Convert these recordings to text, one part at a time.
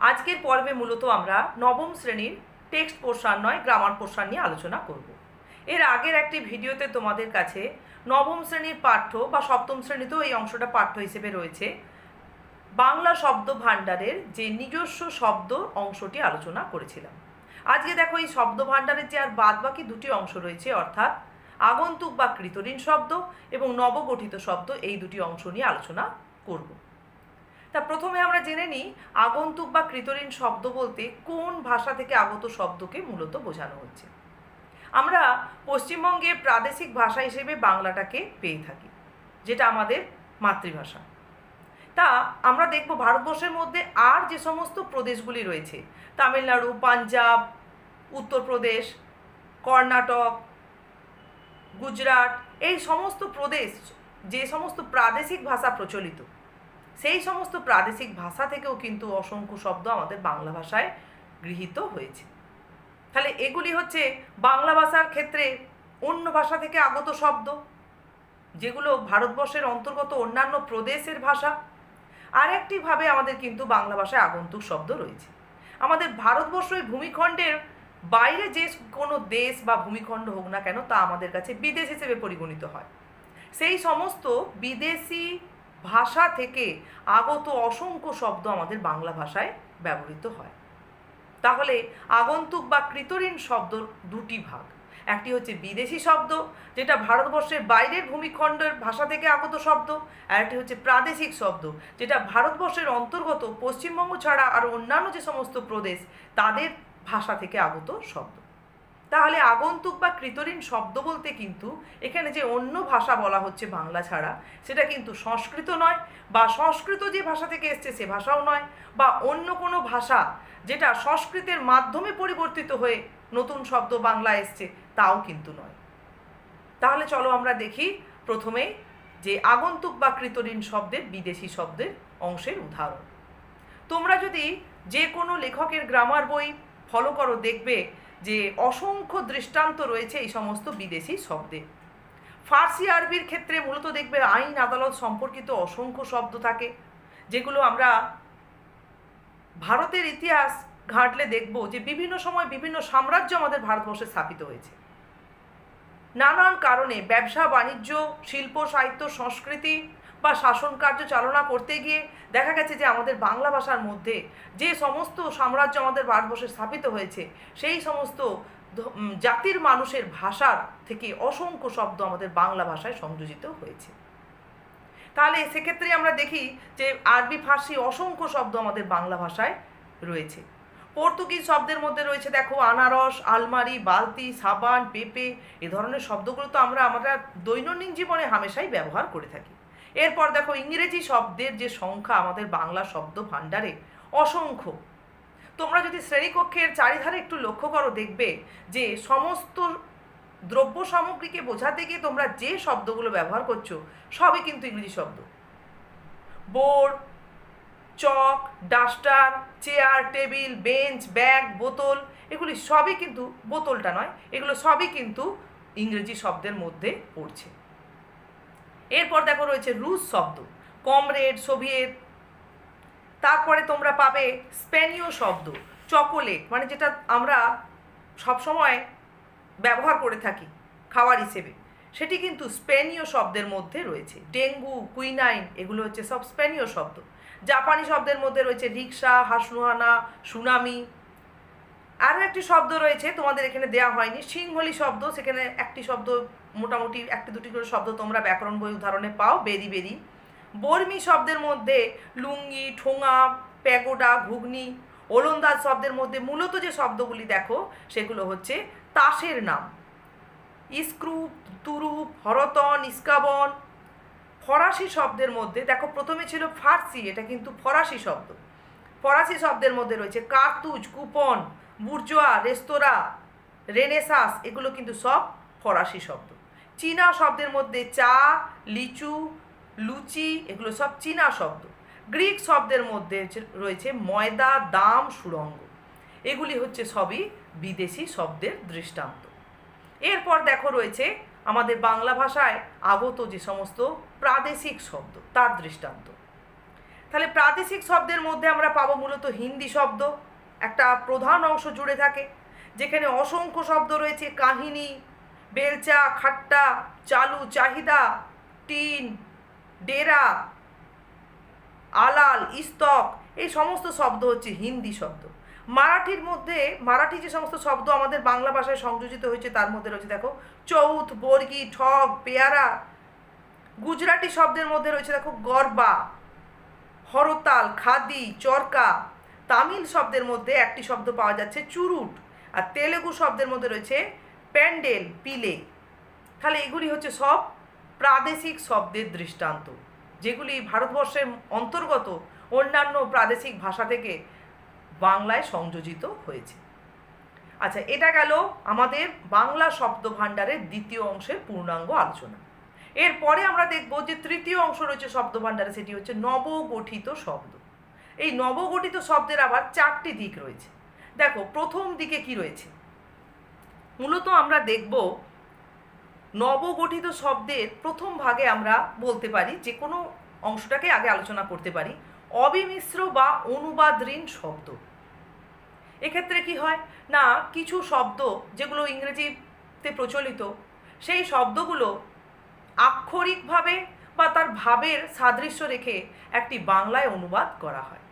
আজকের পর্বে মূলত আমরা নবম শ্রেণীর টেক্সট পোর্শন নয় গ্রামার পোর্শন নিয়ে আলোচনা করব। এর আগের একটি ভিডিওতে তোমাদের কাছে নবম শ্রেণীর পাঠ্য বা সপ্তম শ্রেণীতেও এই অংশটা পাঠ্য হিসেবে রয়েছে, বাংলা শব্দ ভাণ্ডারের যে নিজস্ব শব্দ অংশটি আলোচনা করেছিলাম। আজকে দেখো এই শব্দ ভাণ্ডারের যে আর বাদবাকি দুটি অংশ রয়েছে, অর্থাৎ আগন্তুক বা কৃতঋণ শব্দ এবং নবগঠিত শব্দ, এই দুটি অংশ নিয়ে আলোচনা করব। তা প্রথমে আমরা জেনে নিই আগন্তুক বা কৃতঋণ শব্দ বলতে কোন ভাষা থেকে আগত শব্দকে মূলত বোঝানো হচ্ছে। আমরা পশ্চিমবঙ্গে প্রাদেশিক ভাষা হিসেবে বাংলাটাকে পেয়ে থাকি, যেটা আমাদের মাতৃভাষা। তা আমরা দেখব ভারতবর্ষের মধ্যে আর যে সমস্ত প্রদেশগুলি রয়েছে, তামিলনাড়ু, পাঞ্জাব, উত্তরপ্রদেশ, কর্ণাটক, গুজরাট, এই সমস্ত প্রদেশ যে সমস্ত প্রাদেশিক ভাষা প্রচলিত, সেই সমস্ত প্রাদেশিক ভাষা থেকেও কিন্তু অসংখ্য শব্দ আমাদের বাংলা ভাষায় গৃহীত হয়েছে। তাহলে এগুলি হচ্ছে বাংলা ভাষার ক্ষেত্রে অন্য ভাষা থেকে আগত শব্দ, যেগুলো ভারতবর্ষের অন্তর্গত অন্যান্য প্রদেশের ভাষা। আর একটিভাবে আমাদের কিন্তু বাংলা ভাষায় আগন্তুক শব্দ রয়েছে। আমাদের ভারতবর্ষ এই ভূমিখণ্ডের বাইরে যে কোনো দেশ বা ভূমিখণ্ড হোক না কেন, তা আমাদের কাছে বিদেশ হিসেবে পরিগণিত হয়। সেই সমস্ত বিদেশি ভাষা থেকে আগত অসংখ্য শব্দ আমাদের বাংলা ভাষায় ব্যবহৃত হয়। তাহলে আগন্তুক বা কৃতঋণ শব্দ দুটি ভাগ, একটি হচ্ছে বিদেশি শব্দ, যেটা ভারতবর্ষের বাইরের ভূমিখণ্ডের ভাষা থেকে আগত শব্দ, আর একটি হচ্ছে প্রাদেশিক শব্দ, যেটা ভারতবর্ষের অন্তর্গত পশ্চিমবঙ্গ ছাড়া আর অন্যান্য যে সমস্ত প্রদেশ, তাদের ভাষা থেকে আগত শব্দ। তাহলে আগন্তুক বা কৃতঋণ শব্দ বলতে কিন্তু এখানে যে অন্য ভাষা বলা হচ্ছে বাংলা ছাড়া, সেটা কিন্তু সংস্কৃত নয়, বা সংস্কৃত যে ভাষা থেকে এসছে সে ভাষাও নয়, বা অন্য কোনো ভাষা যেটা সংস্কৃতের মাধ্যমে পরিবর্তিত হয়ে নতুন শব্দ বাংলা এসছে, তাও কিন্তু নয়। তাহলে চলো আমরা দেখি প্রথমে যে আগন্তুক বা কৃতঋণ শব্দের বিদেশি শব্দের অংশের উদাহরণ। তোমরা যদি যে কোনো লেখকের গ্রামার বই ফলো করো, দেখবে যে অসংখ্য দৃষ্টান্ত রয়েছে এই সমস্ত বিদেশি শব্দে। ফার্সি আরবির ক্ষেত্রে মূলত দেখবে আইন আদালত সম্পর্কিত অসংখ্য শব্দ থাকে, যেগুলো আমরা ভারতের ইতিহাস ঘাঁটলে দেখব যে বিভিন্ন সময় বিভিন্ন সাম্রাজ্য আমাদের ভারতবর্ষে স্থাপিত হয়েছে। নানান কারণে ব্যবসা বাণিজ্য, শিল্প, সাহিত্য, সংস্কৃতি বা শাসন কার্য চালনা করতে গিয়ে দেখা গেছে যে আমাদের বাংলা ভাষার মধ্যে যে সমস্ত সাম্রাজ্য আমাদের ভারতবর্ষে স্থাপিত হয়েছে, সেই সমস্ত জাতির মানুষের ভাষার থেকে অসংখ্য শব্দ আমাদের বাংলা ভাষায় সংযোজিত হয়েছে। তাহলে সেক্ষেত্রে আমরা দেখি যে আরবি, ফার্সি অসংখ্য শব্দ আমাদের বাংলা ভাষায় রয়েছে। পর্তুগিজ শব্দের মধ্যে রয়েছে দেখো আনারস, আলমারি, বালতি, সাবান, পেঁপে, এ ধরনের শব্দগুলো তো আমরা দৈনন্দিন জীবনে হামেশাই ব্যবহার করে থাকি। এরপর দেখো ইংরেজি শব্দের যে সংখ্যা আমাদের বাংলা শব্দ ভাণ্ডারে অসংখ্য। তোমরা যদি শ্রেণীকক্ষের চারিধারে একটু লক্ষ্য করো, দেখবে যে সমস্ত দ্রব্য সামগ্রীকে বোঝাতে গিয়ে তোমরা যে শব্দগুলো ব্যবহার করছো সবই কিন্তু ইংরেজি শব্দ। Board, chalk, duster, chair, table, bench, bag, বোতল, এগুলি সবই কিন্তু, বোতলটা নয়, এগুলো সবই কিন্তু ইংরেজি শব্দের মধ্যে পড়ছে। এরপর দেখো রয়েছে রুশ শব্দ, কমরেড, সোভিয়েত। তারপরে তোমরা পাবে স্পেনীয় শব্দ, চকোলেট, মানে যেটা আমরা সবসময় ব্যবহার করে থাকি খাবার হিসেবে, সেটি কিন্তু স্পেনীয় শব্দের মধ্যে রয়েছে। ডেঙ্গু, কুইনাইন, এগুলো হচ্ছে সব স্পেনীয় শব্দ। জাপানি শব্দের মধ্যে রয়েছে রিক্সা, হাসনুহানা, সুনামি। আরও একটি শব্দ রয়েছে, তোমাদের এখানে দেওয়া হয়নি, সিংহলি শব্দ। সেখানে একটি শব্দ, মোটামুটি একটি দুটি করে শব্দ তোমরা ব্যাকরণ বই উদাহরণে পাও, বেরি বেরি। বর্মি শব্দের মধ্যে লুঙ্গি, ঠোঙা, প্যাগোডা, ঘুগনি। ওলন্দাজ শব্দের মধ্যে মূলত যে শব্দগুলি দেখো সেগুলো হচ্ছে তাসের নাম, স্ক্রুপ, তুরুপ, হরতন, ইস্কাবন। ফরাসি শব্দের মধ্যে দেখো প্রথমে ছিল ফার্সি, এটা কিন্তু ফরাসি শব্দ। ফরাসি শব্দের মধ্যে রয়েছে কার্তুজ, কুপন, বুর্জোয়া, রেস্তোরাঁ, রেনেসাস, এগুলো কিন্তু সব ফরাসি শব্দ। চীনা শব্দের মধ্যে চা, লিচু, লুচি, এগুলো সব চীনা শব্দ। গ্রিক শব্দের মধ্যে রয়েছে ময়দা, দাম, সুড়ঙ্গ, এগুলি হচ্ছে সবই বিদেশি শব্দের দৃষ্টান্ত। এরপর দেখো রয়েছে আমাদের বাংলা ভাষায় আগত যে সমস্ত প্রাদেশিক শব্দ, তার দৃষ্টান্ত। তাহলে প্রাদেশিক শব্দের মধ্যে আমরা পাবো মূলত হিন্দি শব্দ, একটা প্রধান অংশ জুড়ে থাকে, যেখানে অসংখ্য শব্দ রয়েছে: কাহিনী, বেলচা, খাট্টা, চালু, চাহিদা, টিন, ডেরা, আলাল, ইস্তক, এই সমস্ত শব্দ হচ্ছে হিন্দি শব্দ। মারাঠির মধ্যে মারাঠি যে সমস্ত শব্দ আমাদের বাংলা ভাষায় সংযোজিত হয়েছে তার মধ্যে রয়েছে দেখো চৌথ, বর্গি, ঠগ, পেয়ারা। গুজরাটি শব্দের মধ্যে রয়েছে দেখো গরবা, হরতাল, খাদি, চরকা। তামিল শব্দের মধ্যে একটি শব্দ পাওয়া যাচ্ছে চুরুট, আর তেলেগু শব্দের মধ্যে রয়েছে প্যান্ডেল, পিলে। তাহলে এগুলি হচ্ছে সব প্রাদেশিক শব্দের দৃষ্টান্ত, যেগুলি ভারতবর্ষের অন্তর্গত অন্যান্য প্রাদেশিক ভাষা থেকে বাংলায় সংযোজিত হয়েছে। আচ্ছা, এটা গেল আমাদের বাংলা শব্দ ভাণ্ডারের দ্বিতীয় অংশের পূর্ণাঙ্গ আলোচনা। এরপরে আমরা দেখব যে তৃতীয় অংশ রয়েছে শব্দ ভাণ্ডারে, সেটি হচ্ছে নবগঠিত শব্দ। এই নবগঠিত শব্দের আবার চারটি দিক রয়েছে। দেখো, প্রথম দিকে কি রয়েছে? মূলত আমরা দেখব নবগঠিত শব্দের প্রথম ভাগে আমরা বলতে পারি, যে কোনো অংশটাকে আগে আলোচনা করতে পারি, অবিমিশ্র বা অনুবাদহীন শব্দ। এক্ষেত্রে কি হয় না, কিছু শব্দ যেগুলো ইংরেজিতে প্রচলিত, সেই শব্দগুলো আক্ষরিকভাবে বা তার ভাবের সাদৃশ্য রেখে একটি বাংলায় অনুবাদ করা হয়।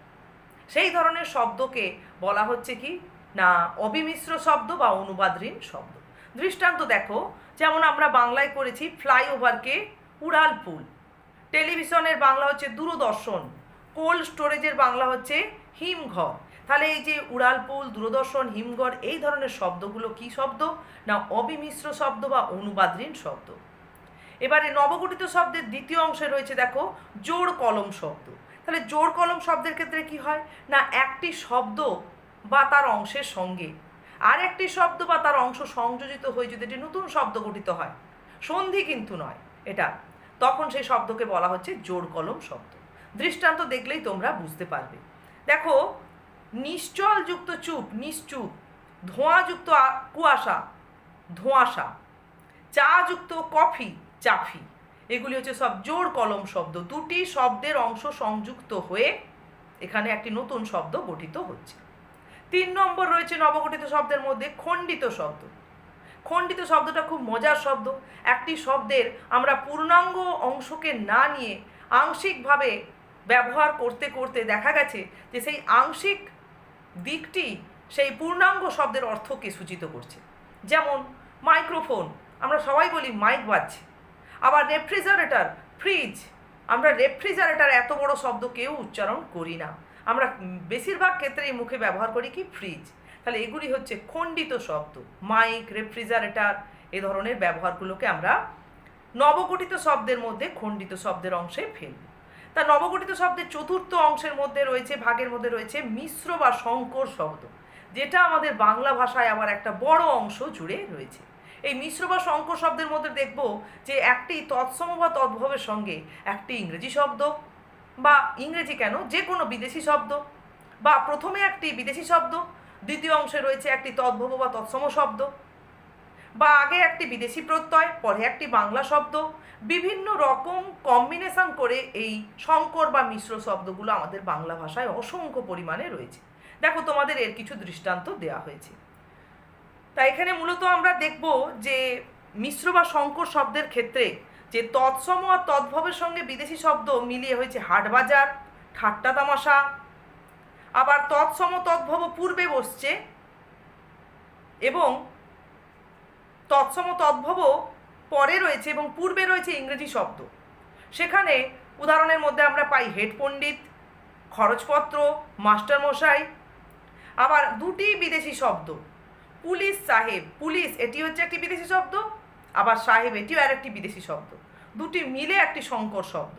সেই ধরনের শব্দকে বলা হচ্ছে কি না অবিমিশ্র শব্দ বা অনুবাদহীন শব্দ। দৃষ্টান্ত দেখো, যেমন আমরা বাংলায় করেছি ফ্লাইওভারকে উড়ালপুল, টেলিভিশনের বাংলা হচ্ছে দূরদর্শন, কোল্ড স্টোরেজের বাংলা হচ্ছে হিমঘর। তাহলে এই যে উড়ালপুল, দূরদর্শন, হিমঘর, এই ধরনের শব্দগুলো কি শব্দ না অবিমিশ্র শব্দ বা অনুবাদহীন শব্দ। এবারে নবগঠিত শব্দের দ্বিতীয় অংশে রয়েছে দেখো জোড় কলম শব্দ। তাহলে জোড় কলম শব্দের ক্ষেত্রে কি হয় না, একটি শব্দ বা তার অংশের সঙ্গে আর একটি শব্দ বা তার অংশ সংযোজিত হয়ে যদি একটি নতুন শব্দ গঠিত হয়, সন্ধি কিন্তু নয় এটা, তখন সেই শব্দকে বলা হচ্ছে জোড় কলম শব্দ। দৃষ্টান্ত দেখলেই তোমরা বুঝতে পারবে। দেখো, নিশ্চলযুক্ত চুপ, নিশ্চুপ, ধোঁয়াযুক্ত কুয়াশা, ধোঁয়াশা, চা যুক্ত কফি, চাফি, এগুলি হচ্ছে সব জোড় কলম শব্দ। দুটি শব্দের অংশ সংযুক্ত হয়ে এখানে একটি নতুন শব্দ গঠিত হচ্ছে। 3 নম্বর রয়েছে নবগঠিত শব্দের মধ্যে খণ্ডিত শব্দ। খণ্ডিত শব্দটা খুব মজার শব্দ। একটি শব্দের আমরা পূর্ণাঙ্গ অংশকে না নিয়ে আংশিকভাবে ব্যবহার করতে করতে দেখা গেছে যে সেই আংশিক দিকটি সেই পূর্ণাঙ্গ শব্দের অর্থকে সূচিত করছে। যেমন মাইক্রোফোন, আমরা সবাই বলি মাইক বাজছে। আবার রেফ্রিজারেটর, ফ্রিজ, আমরা রেফ্রিজারেটর এত বড় শব্দ কেউ উচ্চারণ করি না, আমরা বেশিরভাগ ক্ষেত্রেই মুখে ব্যবহার করি কি ফ্রিজ। তাহলে এগুলি হচ্ছে খণ্ডিত শব্দ। মাইক, রেফ্রিজারেটর, এ ধরনের ব্যবহারগুলোকে আমরা নবগঠিত শব্দের মধ্যে খণ্ডিত শব্দের অংশে ফেলব। তা নবগঠিত শব্দের চতুর্থ অংশের মধ্যে রয়েছে, ভাগের মধ্যে রয়েছে মিশ্র বা সংকর শব্দ, যেটা আমাদের বাংলা ভাষায় আবার একটা বড় অংশ জুড়ে রয়েছে। এই মিশ্র বা সংকর শব্দের মধ্যে দেখব যে একটি তৎসম বা তদ্ভবের সঙ্গে একটি ইংরেজি শব্দ, বা ইংরেজি কেন, যে কোনো বিদেশি শব্দ, বা প্রথমে একটি বিদেশি শব্দ, দ্বিতীয় অংশে রয়েছে একটি তদ্ভব বা তৎসম শব্দ, বা আগে একটি বিদেশি প্রত্যয়, পরে একটি বাংলা শব্দ, বিভিন্ন রকম কম্বিনেশন করে এই সংকর বা মিশ্র শব্দগুলো আমাদের বাংলা ভাষায় অসংখ্য পরিমাণে রয়েছে। দেখো, তোমাদের এর কিছু দৃষ্টান্ত দেওয়া হয়েছে। তাই এখানে মূলত আমরা দেখব যে মিশ্র বা সংকর শব্দের ক্ষেত্রে যে তৎসম আর তদ্ভবের সঙ্গে বিদেশি শব্দ মিলিয়ে হয়েছে হাটবাজার, ঠাট্টা তামাশা। আবার তৎসম তদ্ভব পূর্বে বসছে এবং তৎসম তদ্ভব পরে রয়েছে এবং পূর্বে রয়েছে ইংরেজি শব্দ। সেখানে উদাহরণের মধ্যে আমরা পাই হেড পণ্ডিত, খরচপত্র, মাস্টারমশাই। আবার দুটি বিদেশি শব্দ, পুলিশ, সাহেব। পুলিশ এটি হচ্ছে একটি বিদেশি শব্দ, আবার সাহেব এটিও আর একটি বিদেশি শব্দ, দুটি মিলে একটি সংকর শব্দ।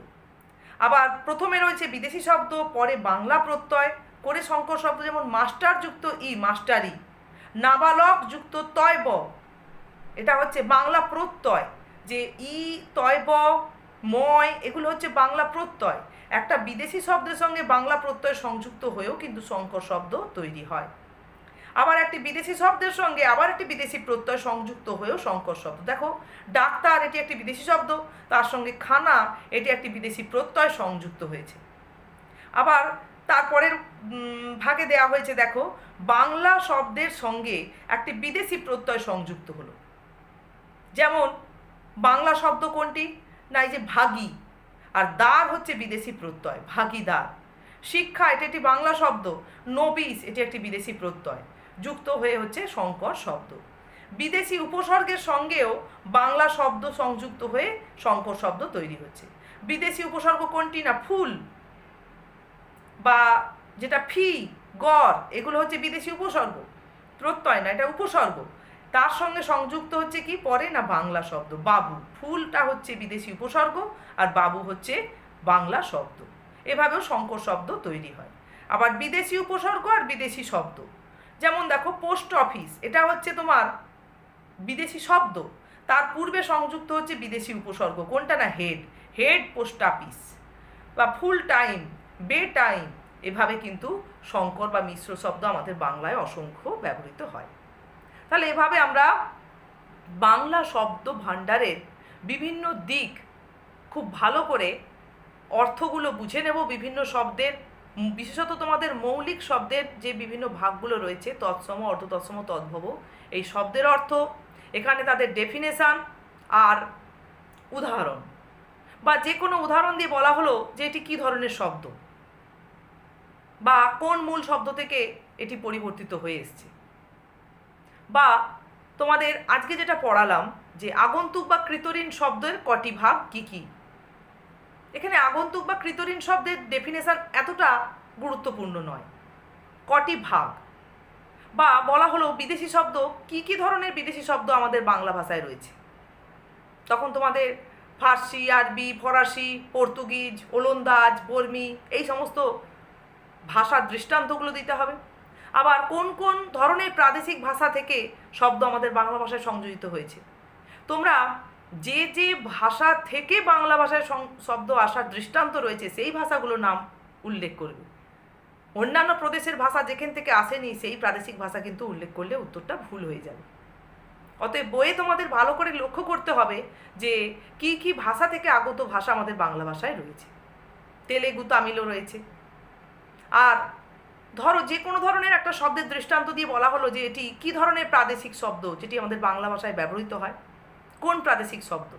আবার প্রথমে রয়েছে বিদেশি শব্দ, পরে বাংলা প্রত্যয় করে সংকর শব্দ, যেমন মাস্টার যুক্ত ই, মাস্টারি। নাবালক যুক্ত তয় ব, এটা হচ্ছে বাংলা প্রত্যয়, যে ই, তয় ব, ময়, এগুলো হচ্ছে বাংলা প্রত্যয়। একটা বিদেশি শব্দের সঙ্গে বাংলা প্রত্যয় সংযুক্ত হয়েও কিন্তু সংকর শব্দ তৈরি হয়। আবার একটি বিদেশি শব্দের সঙ্গে আবার একটি বিদেশি প্রত্যয় সংযুক্ত হয়েও সংকর শব্দ। দেখো, ডাক্তার এটি একটি বিদেশি শব্দ, তার সঙ্গে খানা এটি একটি বিদেশি প্রত্যয় সংযুক্ত হয়েছে। আবার তারপরের ভাগে দেওয়া হয়েছে, দেখো, বাংলা শব্দের সঙ্গে একটি বিদেশি প্রত্যয় সংযুক্ত হলো। যেমন বাংলা শব্দ কোনটি না, এই যে ভাগী, আর দার হচ্ছে বিদেশি প্রত্যয়, ভাগীদার। শিক্ষা, এটা একটি বাংলা শব্দ। নবিস, এটি একটি বিদেশি প্রত্যয়, যুক্ত হয়ে হচ্ছে শঙ্কর শব্দ। বিদেশি উপসর্গের সঙ্গেও বাংলা শব্দ সংযুক্ত হয়ে শঙ্কর শব্দ তৈরি হচ্ছে। বিদেশি উপসর্গ কোনটি না, ফুল বা যেটা ফি, গড়, এগুলো হচ্ছে বিদেশি উপসর্গ, প্রত্যয় না, এটা উপসর্গ। তার সঙ্গে সংযুক্ত হচ্ছে কি পরে না, বাংলা শব্দ। বাবু, ফুলটা হচ্ছে বিদেশি উপসর্গ আর বাবু হচ্ছে বাংলা শব্দ। এভাবেও শঙ্কর শব্দ তৈরি হয়। আবার বিদেশি উপসর্গ আর বিদেশি শব্দ, যেমন দেখো পোস্ট অফিস, এটা হচ্ছে তোমার বিদেশি শব্দ, তার পূর্বে সংযুক্ত হচ্ছে বিদেশি উপসর্গ, কোনটা না, হেড, হেড পোস্ট অফিস। বা ফুল টাইম, বে টাইম, এভাবে কিন্তু শঙ্কর বা মিশ্র শব্দ আমাদের বাংলায় অসংখ্য ব্যবহৃত হয়। তাহলে এভাবে আমরা বাংলা শব্দ ভাণ্ডারের বিভিন্ন দিক খুব ভালো করে অর্থগুলো বুঝে নেব। বিভিন্ন শব্দের, বিশেষত তোমাদের মৌলিক শব্দের যে বিভিন্ন ভাগগুলো রয়েছে, তৎসম, অর্ধতৎসম, তদ্ভব, এই শব্দের অর্থ, এখানে তাদের ডেফিনেশান আর উদাহরণ, বা যে কোনো উদাহরণ দিয়ে বলা হলো যে এটি কী ধরনের শব্দ বা কোন মূল শব্দ থেকে এটি পরিবর্তিত হয়ে এসছে। বা তোমাদের আজকে যেটা পড়ালাম যে আগন্তুক বা কৃতঋণ শব্দের কটি ভাগ কী কী, এখানে আগন্তুক বা কৃতঋণ শব্দের ডেফিনেশান এতটা গুরুত্বপূর্ণ নয়, কটি ভাগ। বা বলা হলো বিদেশি শব্দ, কী কী ধরনের বিদেশি শব্দ আমাদের বাংলা ভাষায় রয়েছে, তখন তোমাদের ফার্সি, আরবি, ফরাসি, পর্তুগিজ, ওলন্দাজ, বর্মি, এই সমস্ত ভাষার দৃষ্টান্তগুলো দিতে হবে। আবার কোন কোন ধরনের প্রাদেশিক ভাষা থেকে শব্দ আমাদের বাংলা ভাষায় সংযোজিত হয়েছে, তোমরা যে যে ভাষা থেকে বাংলা ভাষায় শব্দ আসার দৃষ্টান্ত রয়েছে সেই ভাষাগুলোর নাম উল্লেখ করবে। অন্যান্য প্রদেশের ভাষা যেখান থেকে আসেনি সেই প্রাদেশিক ভাষা কিন্তু উল্লেখ করলে উত্তরটা ভুল হয়ে যাবে। অতএব বইয়ে তোমাদের ভালো করে লক্ষ্য করতে হবে যে কি কি ভাষা থেকে আগত ভাষা আমাদের বাংলা ভাষায় রয়েছে। তেলেগু, তামিলও রয়েছে। আর ধরো যে কোনো ধরনের একটা শব্দের দৃষ্টান্ত দিয়ে বলা হলো যে এটি কী ধরনের প্রাদেশিক শব্দ যেটি আমাদের বাংলা ভাষায় ব্যবহৃত হয়, কোন প্রাদেশিক শব্দ।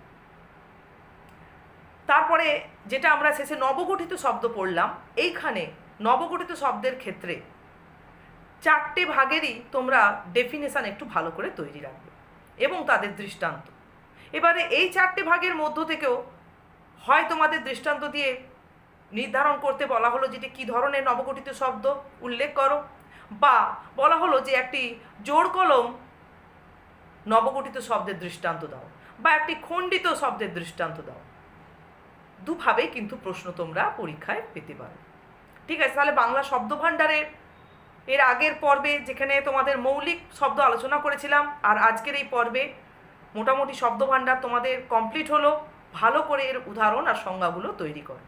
তারপরে যেটা আমরা শেষে নবগঠিত শব্দ পড়লাম, এইখানে নবগঠিত শব্দের ক্ষেত্রে 4টে ভাগেরই তোমরা ডেফিনেশান একটু ভালো করে তৈরি রাখবে এবং তাদের দৃষ্টান্ত। এবারে এই 4টে ভাগের মধ্য থেকেও হয় তোমাদের দৃষ্টান্ত দিয়ে নির্ধারণ করতে বলা হলো যেটি কী ধরনের নবগঠিত শব্দ উল্লেখ করো, বা বলা হলো যে একটি জোড় কলম নবগঠিত শব্দের দৃষ্টান্ত দাও, বা একটি খণ্ডিত শব্দের দৃষ্টান্ত দাও। দুভাবেই কিন্তু প্রশ্ন তোমরা পরীক্ষায় পেতে পারো। ঠিক আছে, তাহলে বাংলা শব্দ ভাণ্ডারের এর আগের পর্বে যেখানে তোমাদের মৌলিক শব্দ আলোচনা করেছিলাম, আর আজকের এই পর্বে মোটামুটি শব্দ ভাণ্ডার তোমাদের কমপ্লিট হলো। ভালো করে এর উদাহরণ আর সংজ্ঞাগুলো তৈরি করো।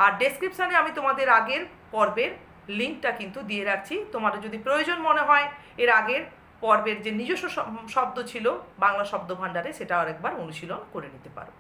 আর ডেসক্রিপশানে আমি তোমাদের আগের পর্বের লিঙ্কটা কিন্তু দিয়ে রাখছি, তোমাদের যদি প্রয়োজন মনে হয় এর আগের পর্বের যে নিজস্ব শব্দ ছিল বাংলা শব্দ ভাণ্ডারে সেটা আরেকবার অনুশীলন করে নিতে পারো।